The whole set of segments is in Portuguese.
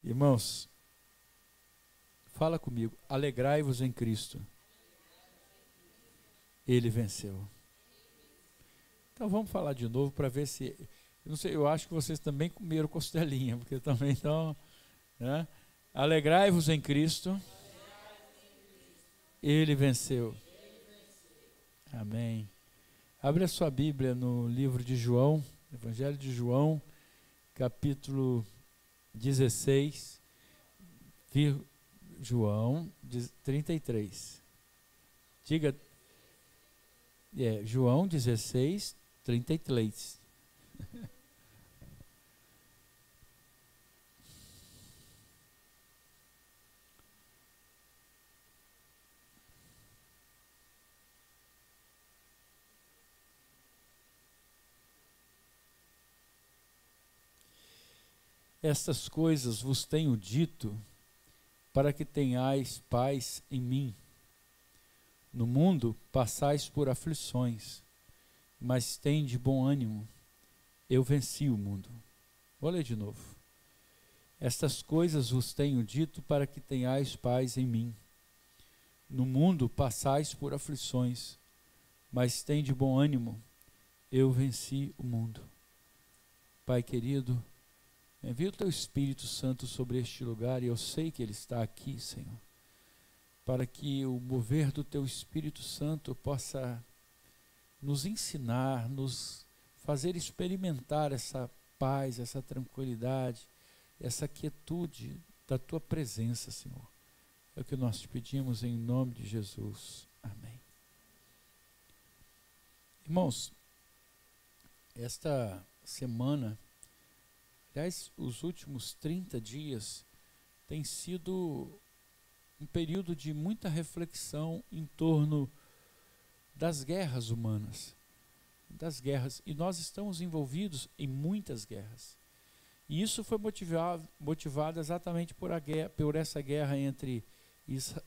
Irmãos, fala comigo. Alegrai-vos em Cristo. Ele venceu. Então vamos falar de novo para ver se... Eu não sei, eu acho que vocês também comeram costelinha, porque também estão... Né? Alegrai-vos em Cristo. Ele venceu. Amém. Abre a sua Bíblia no livro de João, Evangelho de João, capítulo 16, João 33. Diga, João 16, 33. Estas coisas vos tenho dito, para que tenhais paz em mim. No mundo passais por aflições, mas tende bom ânimo. Eu venci o mundo. Vou ler de novo. Estas coisas vos tenho dito, para que tenhais paz em mim. No mundo passais por aflições, mas tende bom ânimo. Eu venci o mundo. Pai querido, envia o teu Espírito Santo sobre este lugar, e eu sei que ele está aqui, Senhor, para que o mover do teu Espírito Santo possa nos ensinar, nos fazer experimentar essa paz, essa tranquilidade, essa quietude da tua presença, Senhor. É o que nós te pedimos em nome de Jesus. Amém. Irmãos, esta semana, aliás, os últimos 30 dias, tem sido um período de muita reflexão em torno das guerras humanas, das guerras, e nós estamos envolvidos em muitas guerras. E isso foi motivado exatamente por essa guerra entre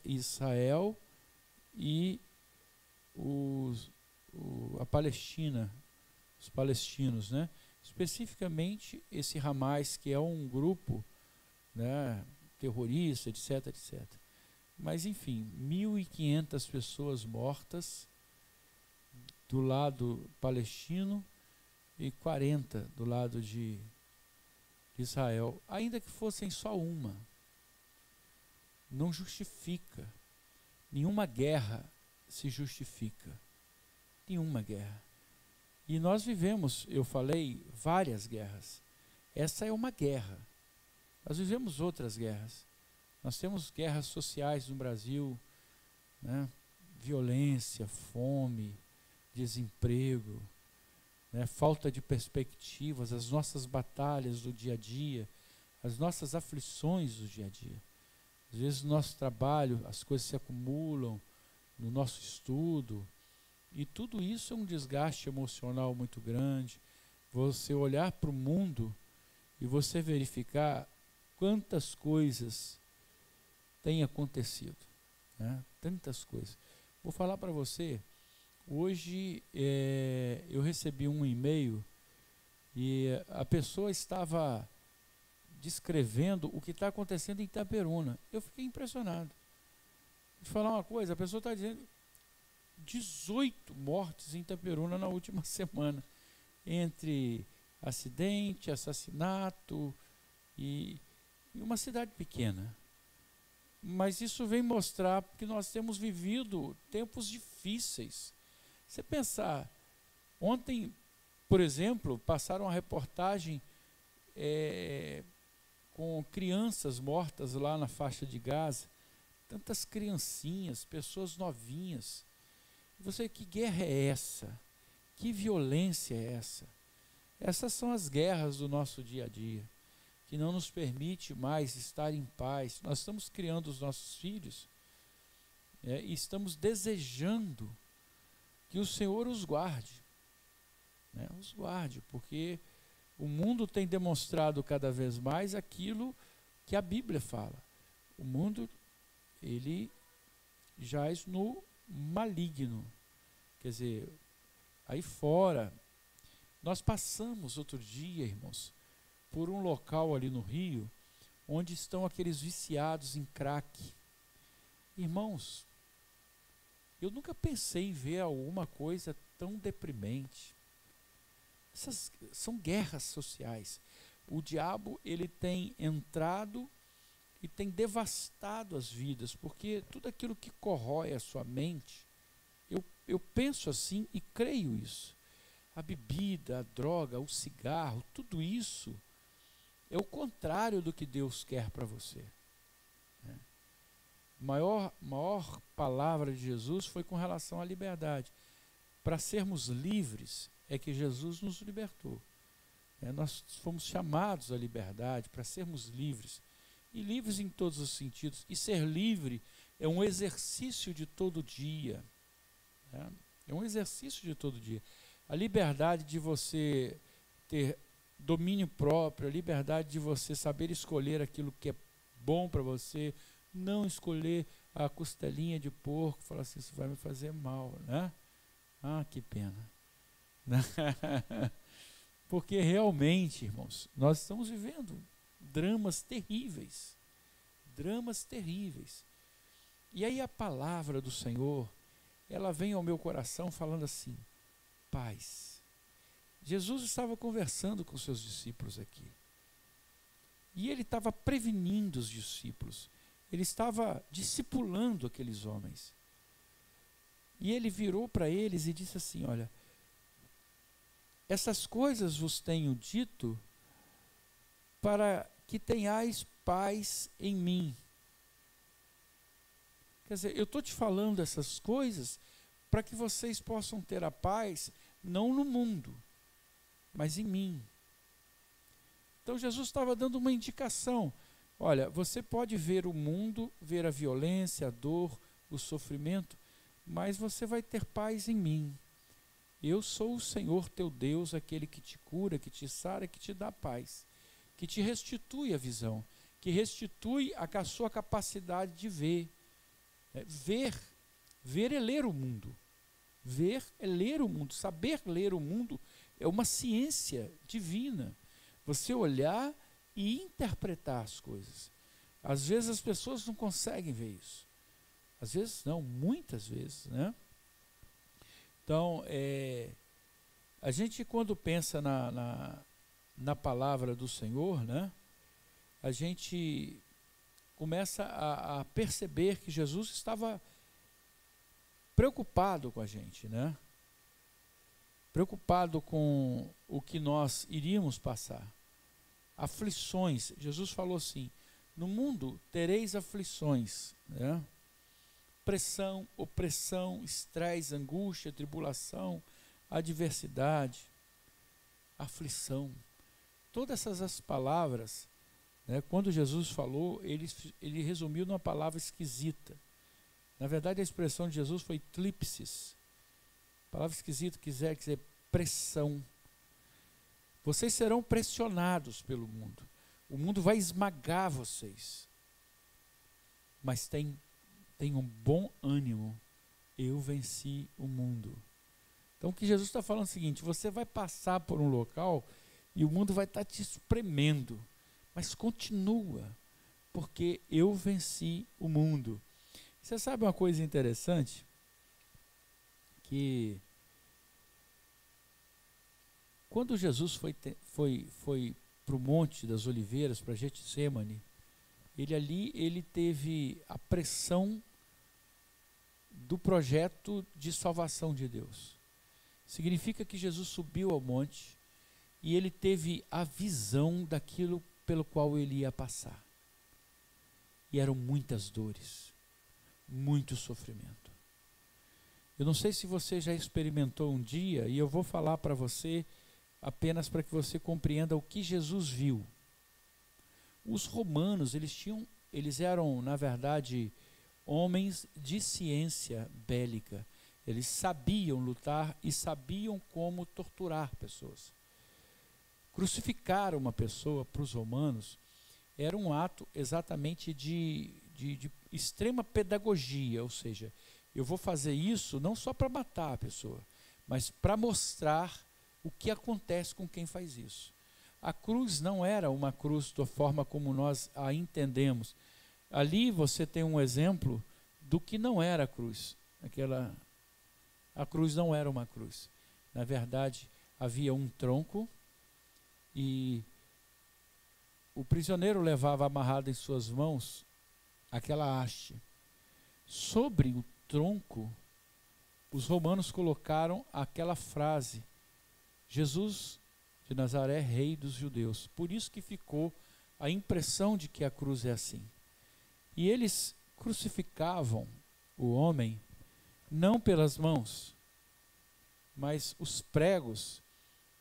Israel e a Palestina, os palestinos, né? Especificamente esse Hamas, que é um grupo, né, terrorista, etc, etc. Mas enfim, 1.500 pessoas mortas do lado palestino e 40 do lado de Israel, ainda que fossem só uma. Não justifica. Nenhuma guerra se justifica. Nenhuma guerra. E nós vivemos, eu falei, várias guerras. Essa é uma guerra. Nós vivemos outras guerras. Nós temos guerras sociais no Brasil, né? Violência, fome, desemprego, né? Falta de perspectivas, as nossas batalhas do dia a dia, as nossas aflições do dia a dia. Às vezes no nosso trabalho as coisas se acumulam, no nosso estudo, e tudo isso é um desgaste emocional muito grande. Você olhar para o mundo e você verificar quantas coisas têm acontecido, né? Tantas coisas. Vou falar para você, hoje eu recebi um e-mail e a pessoa estava descrevendo o que está acontecendo em Itaperuna. Eu fiquei impressionado. Vou te falar uma coisa, a pessoa está dizendo 18 mortes em Itaperuna na última semana, entre acidente, assassinato e uma cidade pequena. Mas isso vem mostrar que nós temos vivido tempos difíceis. Você pensar, ontem, por exemplo, passaram uma reportagem com crianças mortas lá na faixa de Gaza, tantas criancinhas, pessoas novinhas. Você, que guerra é essa? Que violência é essa? Essas são as guerras do nosso dia a dia, que não nos permite mais estar em paz. Nós estamos criando os nossos filhos e estamos desejando que o Senhor os guarde, né? Os guarde, porque o mundo tem demonstrado cada vez mais aquilo que a Bíblia fala. O mundo, ele jaz no maligno. Quer dizer, aí fora, nós passamos outro dia, irmãos, por um local ali no Rio, onde estão aqueles viciados em crack. Irmãos, eu nunca pensei em ver alguma coisa tão deprimente. Essas são guerras sociais. O diabo, ele tem entrado e tem devastado as vidas, porque tudo aquilo que corrói a sua mente, eu penso assim e creio isso. A bebida, a droga, o cigarro, tudo isso é o contrário do que Deus quer para você. Né? Maior palavra de Jesus foi com relação à liberdade. Para sermos livres é que Jesus nos libertou. Nós fomos chamados à liberdade para sermos livres. E livres em todos os sentidos. E ser livre é um exercício de todo dia. Né? É um exercício de todo dia. A liberdade de você ter domínio próprio, a liberdade de você saber escolher aquilo que é bom para você, não escolher a costelinha de porco, falar assim, isso vai me fazer mal, né? Ah, que pena. Porque realmente, irmãos, nós estamos vivendo dramas terríveis. Dramas terríveis. E aí a palavra do Senhor, ela vem ao meu coração falando assim, paz. Jesus estava conversando com seus discípulos aqui. E ele estava prevenindo os discípulos. Ele estava discipulando aqueles homens. E ele virou para eles e disse assim, olha, essas coisas vos tenho dito para que tenhais paz em mim. Quer dizer, eu estou te falando essas coisas para que vocês possam ter a paz, não no mundo, mas em mim. Então Jesus estava dando uma indicação. Olha, você pode ver o mundo, ver a violência, a dor, o sofrimento, mas você vai ter paz em mim. Eu sou o Senhor teu Deus, aquele que te cura, que te sara, que te dá paz, que te restitui a visão, que restitui a sua capacidade de ver. Ver é ler o mundo. Ver é ler o mundo. Saber ler o mundo é uma ciência divina. Você olhar e interpretar as coisas. Às vezes as pessoas não conseguem ver isso. Às vezes não, muitas vezes, né? Então, a gente quando pensa na palavra do Senhor, né? A gente começa a perceber que Jesus estava preocupado com a gente, né? Preocupado com o que nós iríamos passar. Aflições. Jesus falou assim, no mundo tereis aflições, né? Pressão, opressão, estresse, angústia, tribulação, adversidade, aflição. Todas essas palavras, né, quando Jesus falou, ele resumiu numa palavra esquisita. Na verdade, a expressão de Jesus foi tlipsis. Palavra esquisita quer dizer pressão. Vocês serão pressionados pelo mundo. O mundo vai esmagar vocês. Mas tenham bom ânimo. Eu venci o mundo. Então o que Jesus está falando é o seguinte, você vai passar por um local e o mundo vai estar te espremendo. Mas continua, porque eu venci o mundo. Você sabe uma coisa interessante? Que quando Jesus foi para o Monte das Oliveiras, para Getsêmani, ele teve a pressão do projeto de salvação de Deus. Significa que Jesus subiu ao monte e ele teve a visão daquilo pelo qual ele ia passar. E eram muitas dores, muito sofrimento. Eu não sei se você já experimentou um dia, e eu vou falar para você apenas para que você compreenda o que Jesus viu. Os romanos, eles eram, na verdade, homens de ciência bélica. Eles sabiam lutar e sabiam como torturar pessoas. Crucificar uma pessoa para os romanos era um ato exatamente de extrema pedagogia, ou seja, eu vou fazer isso não só para matar a pessoa, mas para mostrar o que acontece com quem faz isso. A cruz não era uma cruz da forma como nós a entendemos. Ali você tem um exemplo do que não era a cruz. A cruz não era uma cruz. Na verdade, havia um tronco e o prisioneiro levava amarrado em suas mãos aquela haste. Sobre o tronco, os romanos colocaram aquela frase: Jesus de Nazaré, Rei dos Judeus. Por isso que ficou a impressão de que a cruz é assim. E eles crucificavam o homem não pelas mãos, mas os pregos,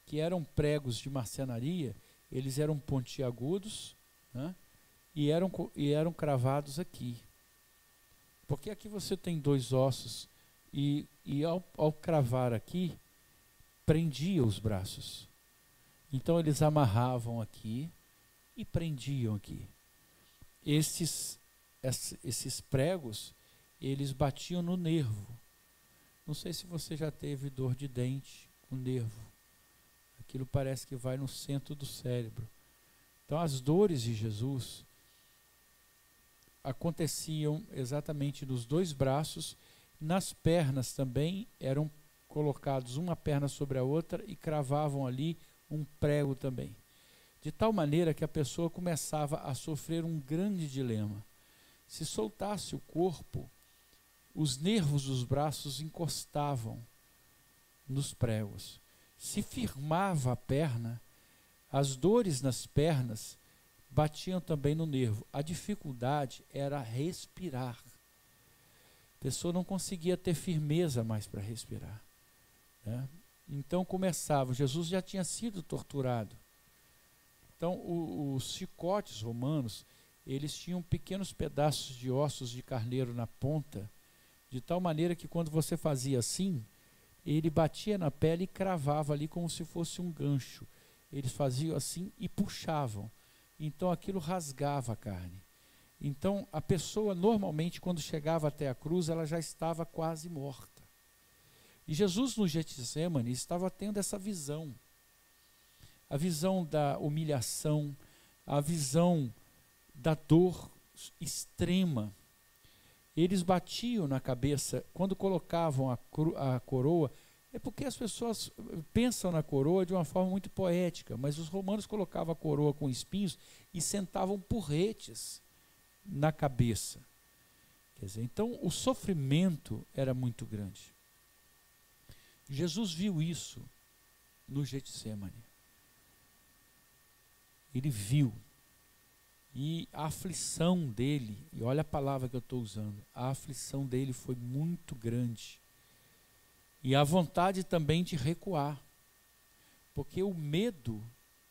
que eram pregos de marcenaria, eles eram pontiagudos, né? e eram cravados aqui. Porque aqui você tem dois ossos, e ao cravar aqui, prendia os braços. Então eles amarravam aqui e prendiam aqui. Esses pregos, eles batiam no nervo. Não sei se você já teve dor de dente com nervo. Aquilo parece que vai no centro do cérebro. Então as dores de Jesus aconteciam exatamente nos dois braços. Nas pernas também eram colocados uma perna sobre a outra e cravavam ali um prego também. De tal maneira que a pessoa começava a sofrer um grande dilema. Se soltasse o corpo, os nervos dos braços encostavam nos pregos. Se firmava a perna, as dores nas pernas batiam também no nervo. A dificuldade era respirar. A pessoa não conseguia ter firmeza mais para respirar, né? Então começava, Jesus já tinha sido torturado. Então os chicotes romanos, eles tinham pequenos pedaços de ossos de carneiro na ponta, de tal maneira que quando você fazia assim, ele batia na pele e cravava ali como se fosse um gancho. Eles faziam assim e puxavam. Então aquilo rasgava a carne. Então a pessoa normalmente quando chegava até a cruz, ela já estava quase morta. E Jesus no Getsemane estava tendo essa visão. A visão da humilhação, a visão da dor extrema. Eles batiam na cabeça, quando colocavam a coroa, é porque as pessoas pensam na coroa de uma forma muito poética, mas os romanos colocavam a coroa com espinhos e sentavam porretes na cabeça. Quer dizer, então o sofrimento era muito grande. Jesus viu isso no Getsemane. Ele viu. E a aflição dele, e olha a palavra que eu estou usando, a aflição dele foi muito grande. E a vontade também de recuar. Porque o medo,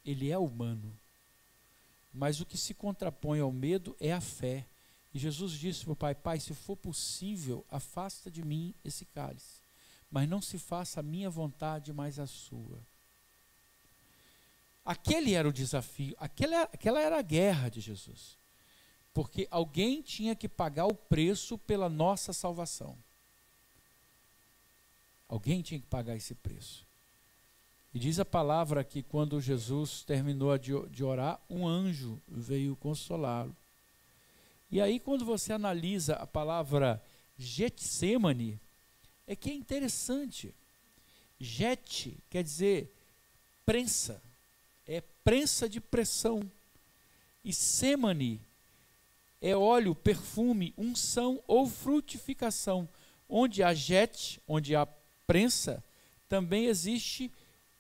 ele é humano. Mas o que se contrapõe ao medo é a fé. E Jesus disse para o Pai: Pai, se for possível, afasta de mim esse cálice. Mas não se faça a minha vontade, mas a sua. Aquele era o desafio, aquela era a guerra de Jesus. Porque alguém tinha que pagar o preço pela nossa salvação. Alguém tinha que pagar esse preço. E diz a palavra que quando Jesus terminou de orar, um anjo veio consolá-lo. E aí quando você analisa a palavra Getsemane, é que é interessante. Jet quer dizer prensa, é prensa de pressão. E semane é óleo, perfume, unção ou frutificação. Onde há jet, onde há prensa, também existe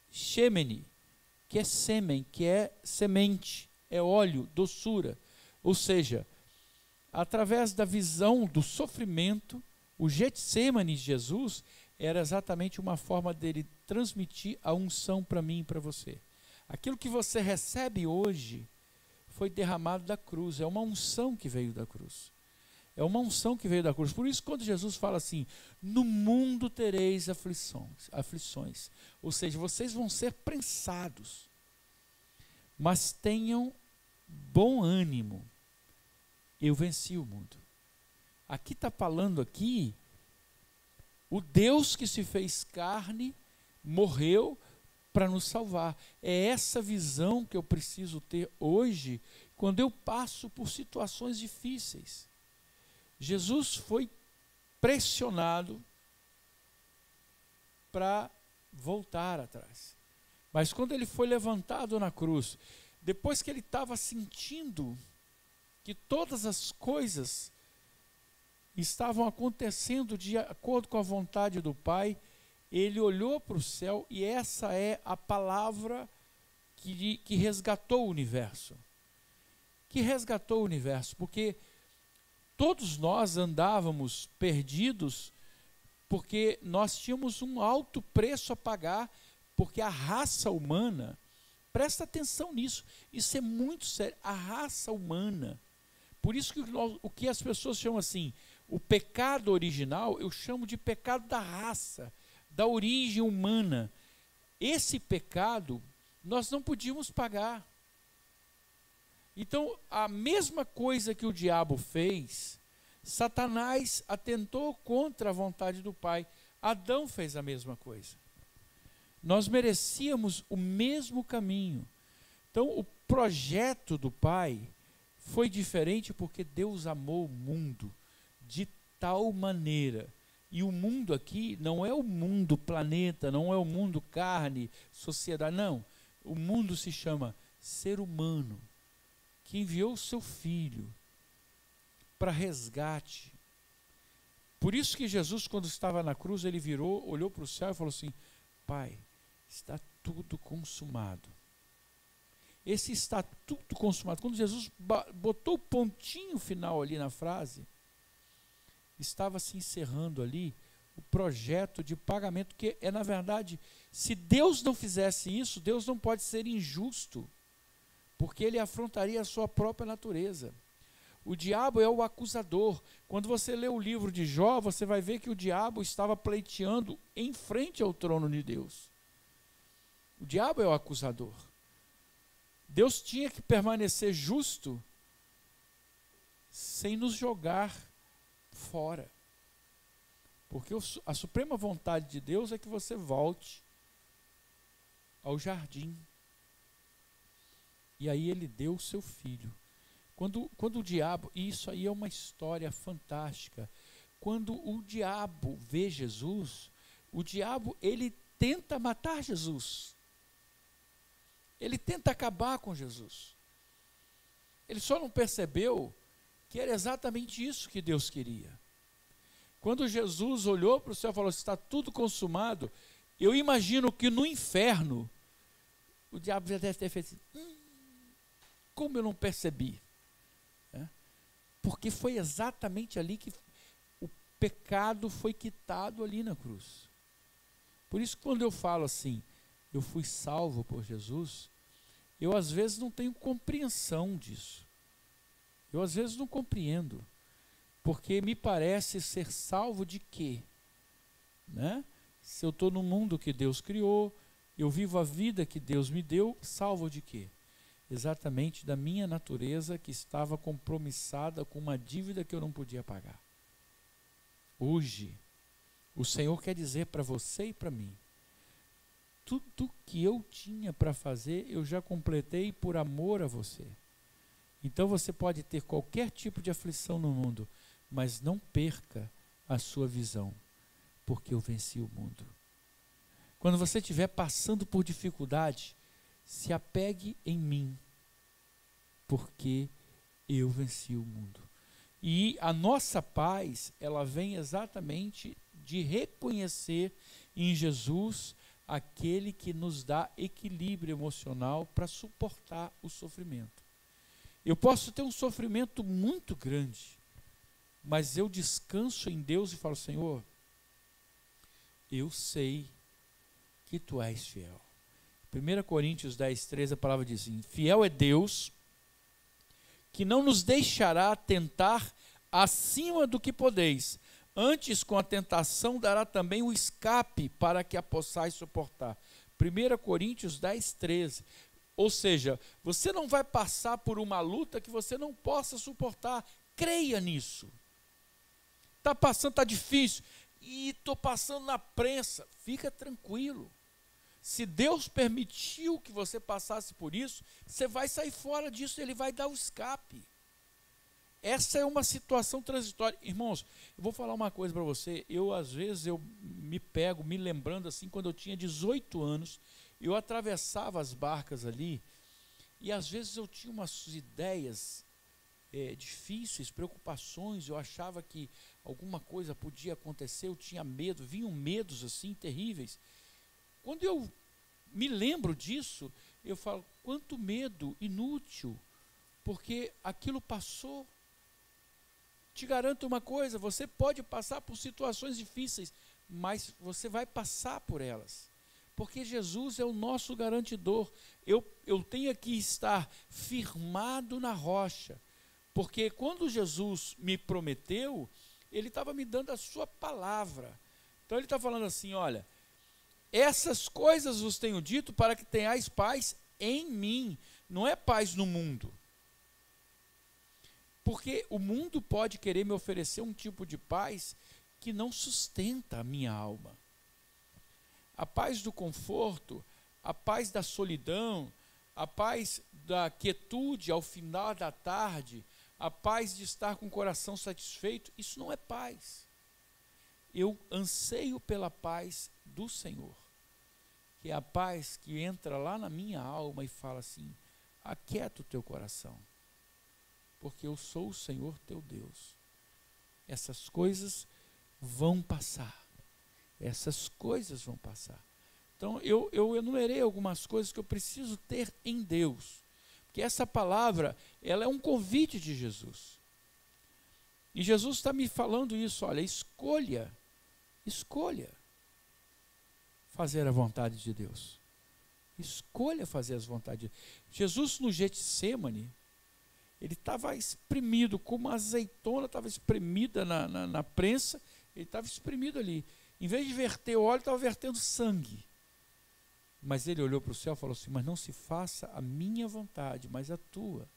shemene, que é sêmen, que é semente, é óleo, doçura. Ou seja, através da visão do sofrimento, o Getsemane de Jesus era exatamente uma forma dele transmitir a unção para mim e para você. Aquilo que você recebe hoje foi derramado da cruz, é uma unção que veio da cruz. É uma unção que veio da cruz. Por isso, quando Jesus fala assim, no mundo tereis aflições. Ou seja, vocês vão ser prensados. Mas tenham bom ânimo. Eu venci o mundo. Aqui está falando o Deus que se fez carne, morreu, para nos salvar. É essa visão que eu preciso ter hoje, quando eu passo por situações difíceis. Jesus foi pressionado para voltar atrás. Mas quando ele foi levantado na cruz, depois que ele estava sentindo que todas as coisas estavam acontecendo de acordo com a vontade do Pai, ele olhou para o céu, e essa é a palavra que resgatou o universo. Que resgatou o universo, porque todos nós andávamos perdidos, porque nós tínhamos um alto preço a pagar, porque a raça humana, presta atenção nisso, isso é muito sério, a raça humana, por isso que o que as pessoas chamam assim, o pecado original, eu chamo de pecado da raça, da origem humana. Esse pecado nós não podíamos pagar. Então, a mesma coisa que o diabo fez, Satanás atentou contra a vontade do Pai. Adão fez a mesma coisa. Nós merecíamos o mesmo caminho. Então, o projeto do Pai foi diferente porque Deus amou o mundo de tal maneira. E o mundo aqui não é o mundo planeta, não é o mundo carne, sociedade, não. O mundo se chama ser humano, que enviou o seu filho para resgate. Por isso que Jesus, quando estava na cruz, ele virou, olhou para o céu e falou assim: Pai, está tudo consumado. Esse está tudo consumado. Quando Jesus botou o pontinho final ali na frase, estava se encerrando ali o projeto de pagamento, que é, na verdade, se Deus não fizesse isso, Deus não pode ser injusto, porque ele afrontaria a sua própria natureza. O diabo é o acusador. Quando você lê o livro de Jó, você vai ver que o diabo estava pleiteando em frente ao trono de Deus. O diabo é o acusador. Deus tinha que permanecer justo sem nos jogar fora. Porque a suprema vontade de Deus é que você volte ao jardim. E aí ele deu o seu filho. Quando o diabo, e isso aí é uma história fantástica, quando o diabo vê Jesus, o diabo, ele tenta matar Jesus. Ele tenta acabar com Jesus. Ele só não percebeu que era exatamente isso que Deus queria. Quando Jesus olhou para o céu e falou: está tudo consumado, eu imagino que no inferno, o diabo já deve ter feito assim: como eu não percebi? Porque foi exatamente ali que o pecado foi quitado ali na cruz. Por isso, quando eu falo assim, eu fui salvo por Jesus, eu às vezes não tenho compreensão disso. Eu às vezes não compreendo, porque me parece ser salvo de quê? Né? Se eu estou no mundo que Deus criou, eu vivo a vida que Deus me deu, salvo de quê? Exatamente da minha natureza, que estava compromissada com uma dívida que eu não podia pagar. Hoje, o Senhor quer dizer para você e para mim: tudo que eu tinha para fazer, eu já completei por amor a você. Então você pode ter qualquer tipo de aflição no mundo, mas não perca a sua visão, porque eu venci o mundo. Quando você estiver passando por dificuldade, se apegue em mim, porque eu venci o mundo. E a nossa paz, ela vem exatamente de reconhecer em Jesus aquele que nos dá equilíbrio emocional para suportar o sofrimento. Eu posso ter um sofrimento muito grande, mas eu descanso em Deus e falo: Senhor, eu sei que Tu és fiel. 1 Coríntios 10:13, a palavra diz assim: fiel é Deus, que não nos deixará tentar acima do que podeis, antes com a tentação dará também o escape para que a possais suportar. 1 Coríntios 10:13. Ou seja, você não vai passar por uma luta que você não possa suportar. Creia nisso. Está passando, está difícil. E estou passando na prensa. Fica tranquilo. Se Deus permitiu que você passasse por isso, você vai sair fora disso, Ele vai dar o escape. Essa é uma situação transitória. Irmãos, eu vou falar uma coisa para você. Às vezes, eu me pego me lembrando assim, quando eu tinha 18 anos, eu atravessava as barcas ali, e às vezes eu tinha umas ideias difíceis, preocupações, eu achava que alguma coisa podia acontecer, eu tinha medo, vinham medos assim terríveis. Quando eu me lembro disso, eu falo, quanto medo inútil, porque aquilo passou. Te garanto uma coisa, você pode passar por situações difíceis, mas você vai passar por elas, porque Jesus é o nosso garantidor. Eu tenho que estar firmado na rocha, porque quando Jesus me prometeu, Ele estava me dando a sua palavra. Então Ele está falando assim, olha, essas coisas vos tenho dito para que tenhais paz em mim, não é paz no mundo. Porque o mundo pode querer me oferecer um tipo de paz que não sustenta a minha alma. A paz do conforto, a paz da solidão, a paz da quietude ao final da tarde, a paz de estar com o coração satisfeito, isso não é paz. Eu anseio pela paz do Senhor, que é a paz que entra lá na minha alma e fala assim, aquieta o teu coração, porque eu sou o Senhor teu Deus. Essas coisas vão passar. Essas coisas vão passar. Então, eu enumerei algumas coisas que eu preciso ter em Deus. Porque essa palavra, ela é um convite de Jesus. E Jesus está me falando isso, olha, escolha fazer a vontade de Deus. Escolha fazer as vontades de Deus. Jesus no Getsêmani, ele estava espremido, como uma azeitona estava espremida na prensa, ele estava espremido ali. Em vez de verter óleo, estava vertendo sangue. Mas ele olhou para o céu e falou assim, mas não se faça a minha vontade, mas a tua,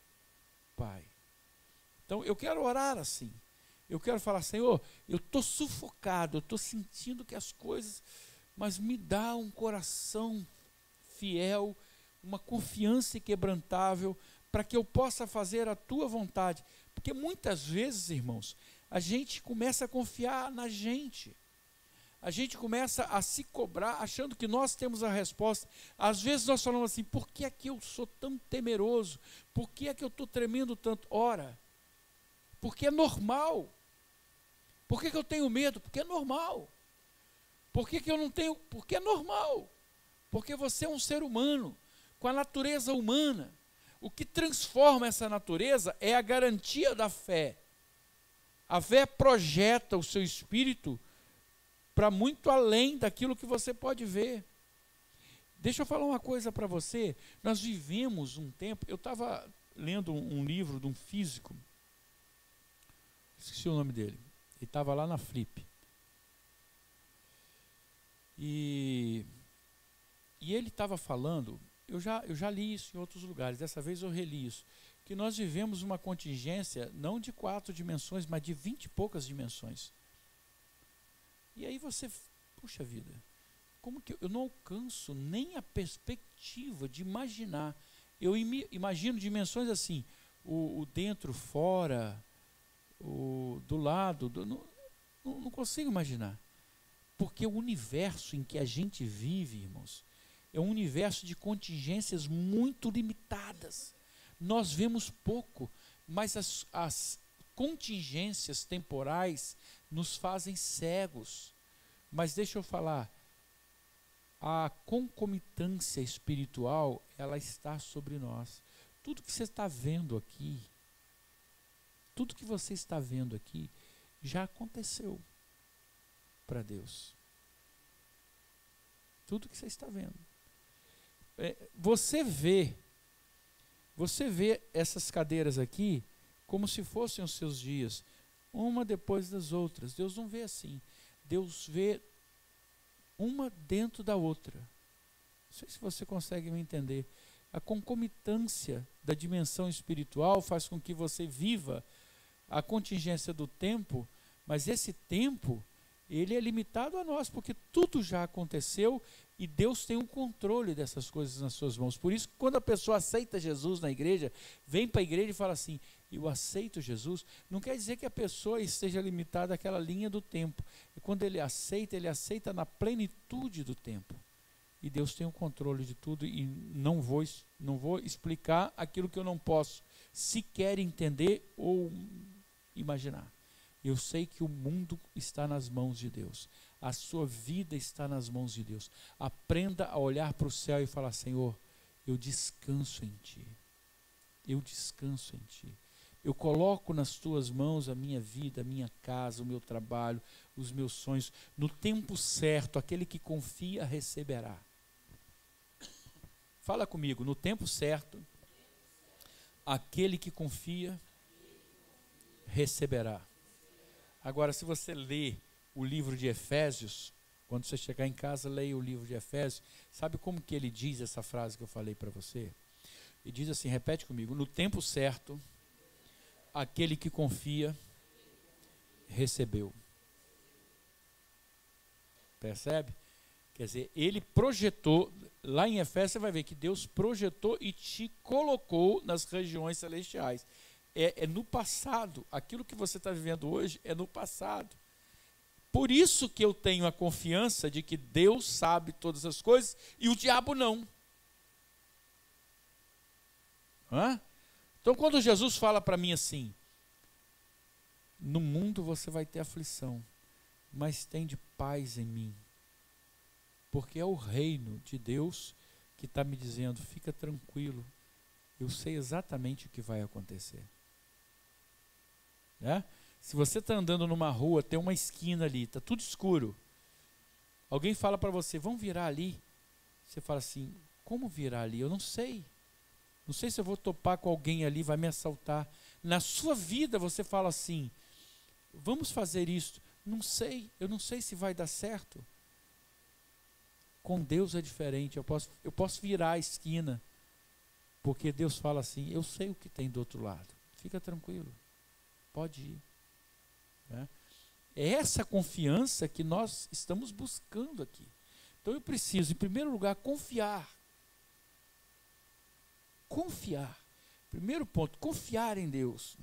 Pai. Então eu quero orar assim. Eu quero falar, Senhor, eu estou sufocado, eu estou sentindo que as coisas, mas me dá um coração fiel, uma confiança inquebrantável, para que eu possa fazer a tua vontade. Porque muitas vezes, irmãos, a gente começa a confiar na gente. A gente começa a se cobrar, achando que nós temos a resposta. Às vezes nós falamos assim, por que é que eu sou tão temeroso? Por que é que eu estou tremendo tanto? Ora, porque é normal. Por que eu tenho medo? Porque é normal. Por que eu não tenho? Porque é normal. Porque você é um ser humano, com a natureza humana. O que transforma essa natureza é a garantia da fé. A fé projeta o seu espírito para muito além daquilo que você pode ver. Deixa eu falar uma coisa para você. Nós vivemos um tempo, eu estava lendo um livro de um físico, esqueci o nome dele, ele estava lá na Flip. E ele estava falando, eu já li isso em outros lugares, dessa vez eu reli isso, que nós vivemos uma contingência, não de 4 dimensões, mas de 20 e poucas dimensões. E aí você, puxa vida, como que eu não alcanço nem a perspectiva de imaginar? Eu imagino dimensões assim, o dentro, fora, o do lado, não consigo imaginar. Porque o universo em que a gente vive, irmãos, é um universo de contingências muito limitadas. Nós vemos pouco, mas as contingências temporais nos fazem cegos. Mas deixa eu falar, a concomitância espiritual, ela está sobre nós. Tudo que você está vendo aqui, tudo que você está vendo aqui, já aconteceu para Deus. Tudo que você está vendo. Você vê essas cadeiras aqui como se fossem os seus dias, uma depois das outras. Deus não vê assim. Deus vê uma dentro da outra. Não sei se você consegue me entender. A concomitância da dimensão espiritual faz com que você viva a contingência do tempo, mas esse tempo, ele é limitado a nós, porque tudo já aconteceu E Deus tem o controle dessas coisas nas suas mãos. Por isso, quando a pessoa aceita Jesus na igreja, vem para a igreja e fala assim, eu aceito Jesus, não quer dizer que a pessoa esteja limitada àquela linha do tempo. E quando ele aceita na plenitude do tempo. E Deus tem o controle de tudo e não vou explicar aquilo que eu não posso sequer entender ou imaginar. Eu sei que o mundo está nas mãos de Deus. A sua vida está nas mãos de Deus. Aprenda a olhar para o céu e falar, Senhor, eu descanso em Ti. Eu descanso em Ti. Eu coloco nas Tuas mãos a minha vida, a minha casa, o meu trabalho, os meus sonhos. No tempo certo, aquele que confia receberá. Fala comigo, no tempo certo, aquele que confia receberá. Agora, se você ler o livro de Efésios, quando você chegar em casa, leia o livro de Efésios, sabe como que ele diz essa frase que eu falei para você? Ele diz assim, repete comigo, no tempo certo, aquele que confia, recebeu. Percebe? Quer dizer, ele projetou, lá em Efésios você vai ver que Deus projetou e te colocou nas regiões celestiais. É no passado, aquilo que você está vivendo hoje é no passado. Por isso que eu tenho a confiança de que Deus sabe todas as coisas e o diabo não. Então quando Jesus fala para mim assim, no mundo você vai ter aflição, mas tem de paz em mim. Porque é o reino de Deus que está me dizendo, fica tranquilo, eu sei exatamente o que vai acontecer. Se você está andando numa rua, tem uma esquina ali, está tudo escuro. Alguém fala para você, vamos virar ali. Você fala assim, como virar ali? Eu não sei. Não sei se eu vou topar com alguém ali, vai me assaltar. Na sua vida você fala assim, vamos fazer isso. Não sei, eu não sei se vai dar certo. Com Deus é diferente, eu posso virar a esquina. Porque Deus fala assim, eu sei o que tem do outro lado. Fica tranquilo. Pode ir. É essa confiança que nós estamos buscando aqui. Então eu preciso, em primeiro lugar, confiar. Confiar. Primeiro ponto, confiar em Deus.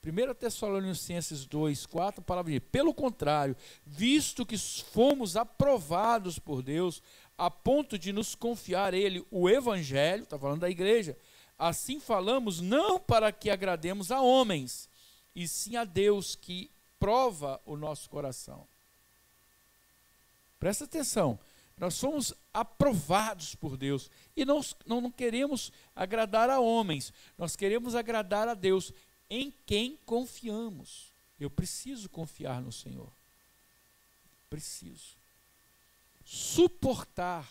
1 Tessalonicenses 2:4, a palavra diz, pelo contrário, visto que fomos aprovados por Deus, a ponto de nos confiar Ele o Evangelho, está falando da igreja, assim falamos não para que agrademos a homens, e sim a Deus que prova o nosso coração. Presta atenção, nós somos aprovados por Deus e não queremos agradar a homens, nós queremos agradar a Deus, em quem confiamos. Eu preciso confiar no Senhor. Preciso. Suportar.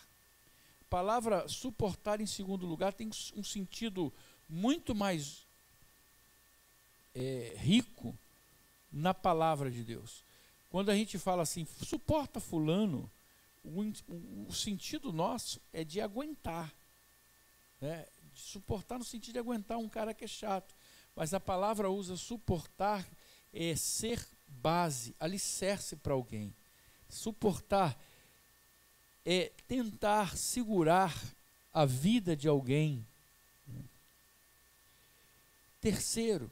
A palavra suportar, em segundo lugar, tem um sentido muito mais rico na palavra de Deus. Quando a gente fala assim, suporta fulano, o sentido nosso é de aguentar. De suportar no sentido de aguentar um cara que é chato. Mas a palavra usa suportar, é ser base, alicerce para alguém. Suportar é tentar segurar a vida de alguém. Terceiro,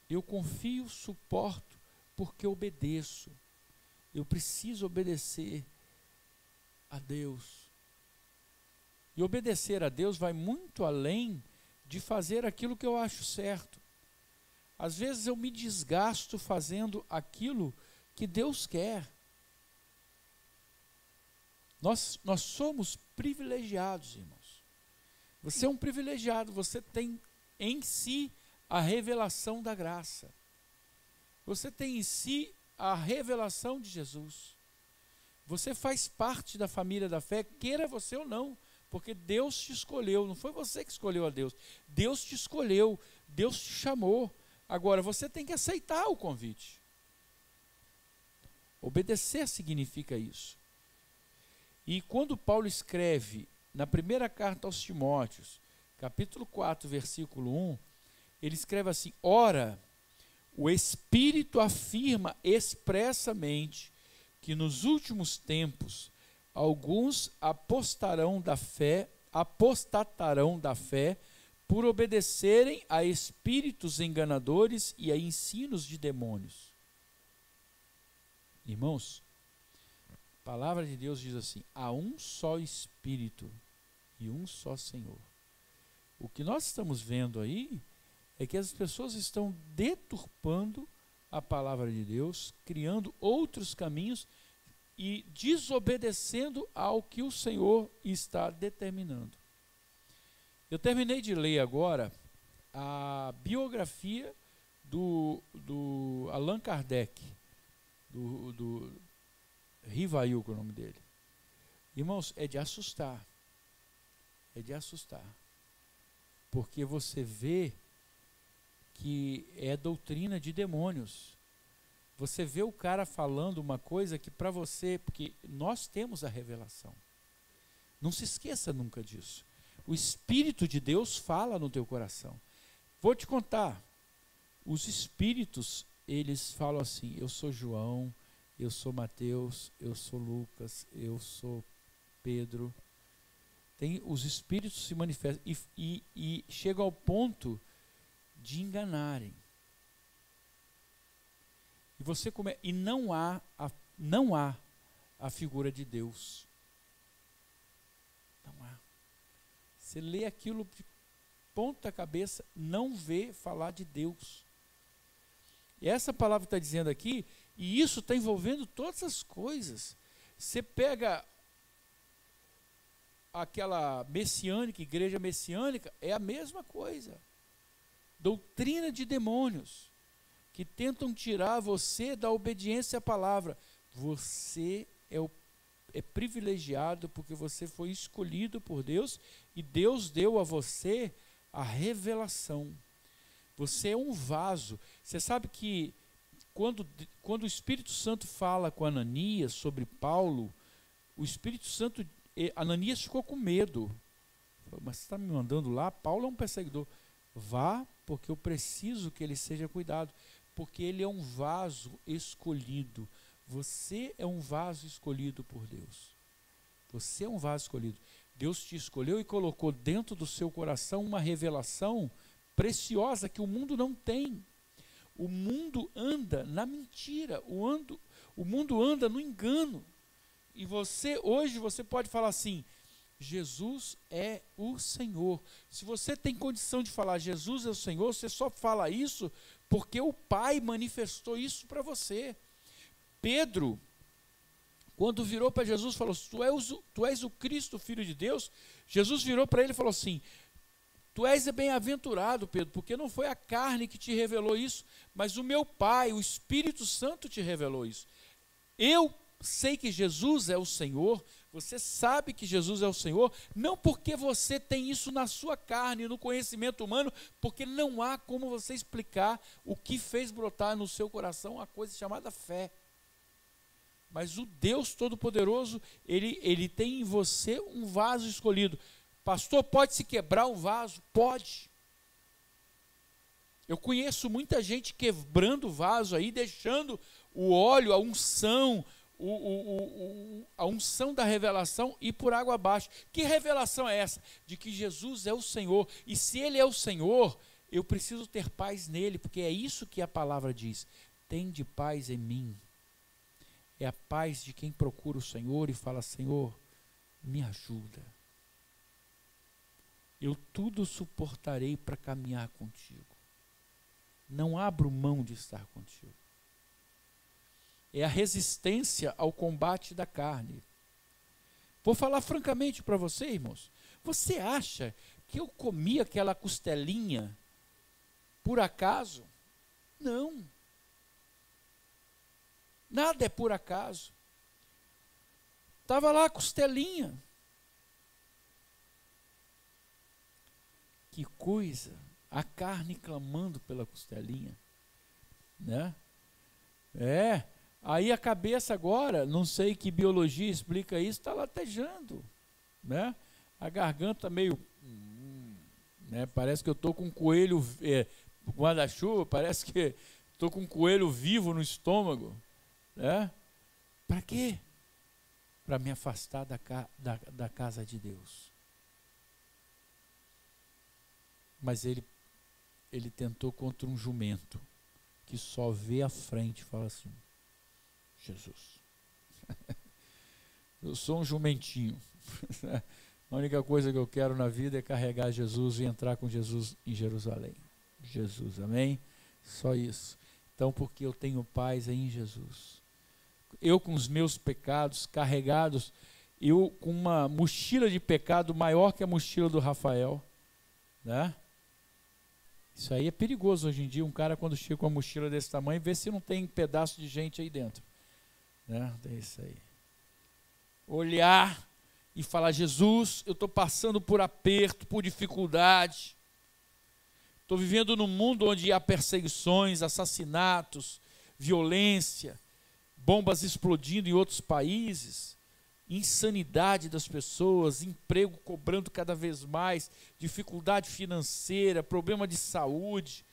eu confio, suporto, porque obedeço. Eu preciso obedecer a Deus. E obedecer a Deus vai muito além de fazer aquilo que eu acho certo. Às vezes eu me desgasto fazendo aquilo que Deus quer. Nós somos privilegiados, irmãos. Você é um privilegiado, você tem em si a revelação da graça. Você tem em si a revelação de Jesus. Você faz parte da família da fé, queira você ou não, porque Deus te escolheu, não foi você que escolheu a Deus. Deus te escolheu, Deus te chamou. Agora, você tem que aceitar o convite. Obedecer significa isso. E quando Paulo escreve na primeira carta aos Timóteos, capítulo 4, versículo 1, ele escreve assim: ora, o Espírito afirma expressamente que nos últimos tempos alguns apostatarão da fé por obedecerem a espíritos enganadores e a ensinos de demônios. Irmãos, a palavra de Deus diz assim: há um só Espírito e um só Senhor. O que nós estamos vendo aí é que as pessoas estão deturpando a palavra de Deus, criando outros caminhos e desobedecendo ao que o Senhor está determinando. Eu terminei de ler agora a biografia do Allan Kardec, do Rivail, que é o nome dele. Irmãos, é de assustar. É de assustar. Porque você vê que é doutrina de demônios. Você vê o cara falando uma coisa que para você, porque nós temos a revelação. Não se esqueça nunca disso. O Espírito de Deus fala no teu coração. Vou te contar. Os espíritos, eles falam assim: eu sou João, eu sou Mateus, eu sou Lucas, eu sou Pedro. Os espíritos se manifestam e chegam ao ponto de enganarem. E não há a figura de Deus. Não há. Você lê aquilo de ponta cabeça, não vê falar de Deus. E essa palavra está dizendo aqui, e isso está envolvendo todas as coisas. Você pega aquela messiânica, igreja messiânica, é a mesma coisa. Doutrina de demônios, que tentam tirar você da obediência à palavra. Você é privilegiado porque você foi escolhido por Deus e Deus deu a você a revelação. Você é um vaso. Você sabe que quando o Espírito Santo fala com Ananias sobre Paulo, o Espírito Santo, Ananias ficou com medo. Falou: mas você está me mandando lá? Paulo é um perseguidor. Vá, porque eu preciso que ele seja cuidado, porque ele é um vaso escolhido. Você é um vaso escolhido por Deus. Você é um vaso escolhido. Deus te escolheu e colocou dentro do seu coração uma revelação preciosa que o mundo não tem. O mundo anda na mentira, o mundo anda no engano. E hoje você pode falar assim: Jesus é o Senhor. Se você tem condição de falar Jesus é o Senhor, você só fala isso porque o Pai manifestou isso para você. Pedro, quando virou para Jesus e falou: tu és o Cristo, Filho de Deus, Jesus virou para ele e falou assim: tu és bem-aventurado, Pedro, porque não foi a carne que te revelou isso, mas o meu Pai, o Espírito Santo te revelou isso. Eu sei que Jesus é o Senhor, você sabe que Jesus é o Senhor, não porque você tem isso na sua carne, no conhecimento humano, porque não há como você explicar o que fez brotar no seu coração a coisa chamada fé. Mas o Deus Todo-Poderoso, ele tem em você um vaso escolhido. Pastor, pode se quebrar um vaso? Pode. Eu conheço muita gente quebrando o vaso aí, deixando o óleo, a unção, a unção da revelação ir por água abaixo. Que revelação é essa? De que Jesus é o Senhor. E se Ele é o Senhor, eu preciso ter paz nele, porque é isso que a palavra diz. Tende paz em mim. É a paz de quem procura o Senhor e fala: Senhor, me ajuda. Eu tudo suportarei para caminhar contigo. Não abro mão de estar contigo. É a resistência ao combate da carne. Vou falar francamente para você, irmãos. Você acha que eu comi aquela costelinha por acaso? Não. Nada é por acaso. Estava lá a costelinha. Que coisa, a carne clamando pela costelinha, né? Aí a cabeça agora, não sei que biologia explica isso, está latejando, né? A garganta meio, né? Parece que eu estou com um coelho, guarda-chuva, parece que estou com um coelho vivo no estômago, né? Para quê? para me afastar da casa de Deus. Mas ele tentou contra um jumento, que só vê à frente e fala assim: Jesus, eu sou um jumentinho. A única coisa que eu quero na vida é carregar Jesus e entrar com Jesus em Jerusalém. Jesus, amém? Só isso. Então, porque eu tenho paz em Jesus. Eu com os meus pecados carregados, eu com uma mochila de pecado maior que a mochila do Rafael, né? Isso aí é perigoso hoje em dia, um cara quando chega com uma mochila desse tamanho, vê se não tem pedaço de gente aí dentro, né? Tem isso aí. Olhar e falar: Jesus, eu estou passando por aperto, por dificuldade, estou vivendo num mundo onde há perseguições, assassinatos, violência, bombas explodindo em outros países, insanidade das pessoas, emprego cobrando cada vez mais, dificuldade financeira, problema de saúde.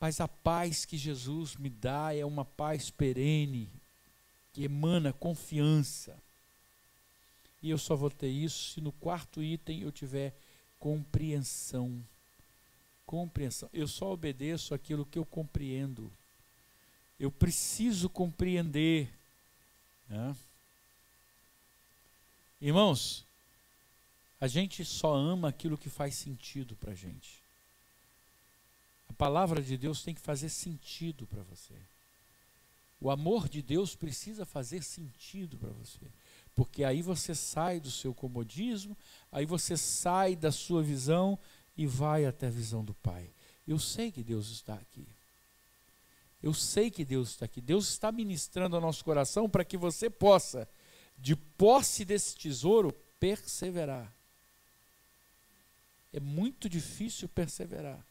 Mas a paz que Jesus me dá é uma paz perene, que emana confiança. E eu só vou ter isso se no quarto item eu tiver compreensão. Compreensão. Eu só obedeço aquilo que eu compreendo. Eu preciso compreender, né? Irmãos, a gente só ama aquilo que faz sentido para a gente. A palavra de Deus tem que fazer sentido para você. O amor de Deus precisa fazer sentido para você. Porque aí você sai do seu comodismo, aí você sai da sua visão e vai até a visão do Pai. Eu sei que Deus está aqui. Eu sei que Deus está aqui. Deus está ministrando ao nosso coração para que você possa, de posse desse tesouro, perseverar. É muito difícil perseverar.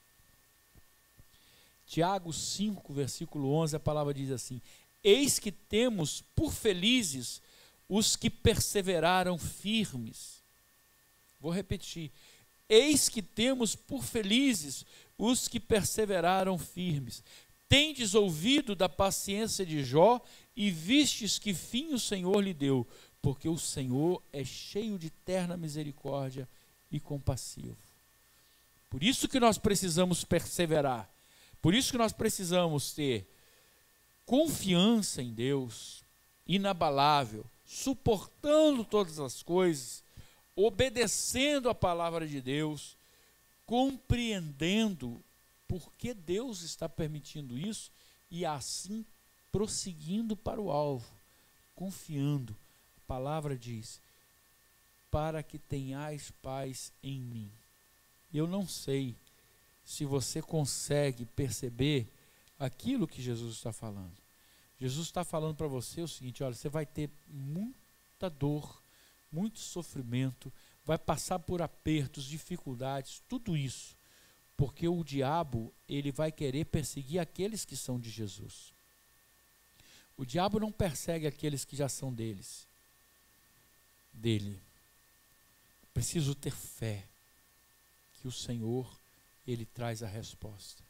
Tiago 5, versículo 11, a palavra diz assim: eis que temos por felizes os que perseveraram firmes. Vou repetir. Eis que temos por felizes os que perseveraram firmes. Tendes ouvido da paciência de Jó e vistes que fim o Senhor lhe deu, porque o Senhor é cheio de terna misericórdia e compassivo. Por isso que nós precisamos perseverar. Por isso que nós precisamos ter confiança em Deus, inabalável, suportando todas as coisas, obedecendo a palavra de Deus, compreendendo por que Deus está permitindo isso e assim prosseguindo para o alvo, confiando. A palavra diz: para que tenhais paz em mim. Eu não sei se você consegue perceber aquilo que Jesus está falando. Jesus está falando para você o seguinte: olha, você vai ter muita dor, muito sofrimento, vai passar por apertos, dificuldades, tudo isso, porque o diabo, ele vai querer perseguir aqueles que são de Jesus. O diabo não persegue aqueles que já são dele. Preciso ter fé que o Senhor, ele traz a resposta.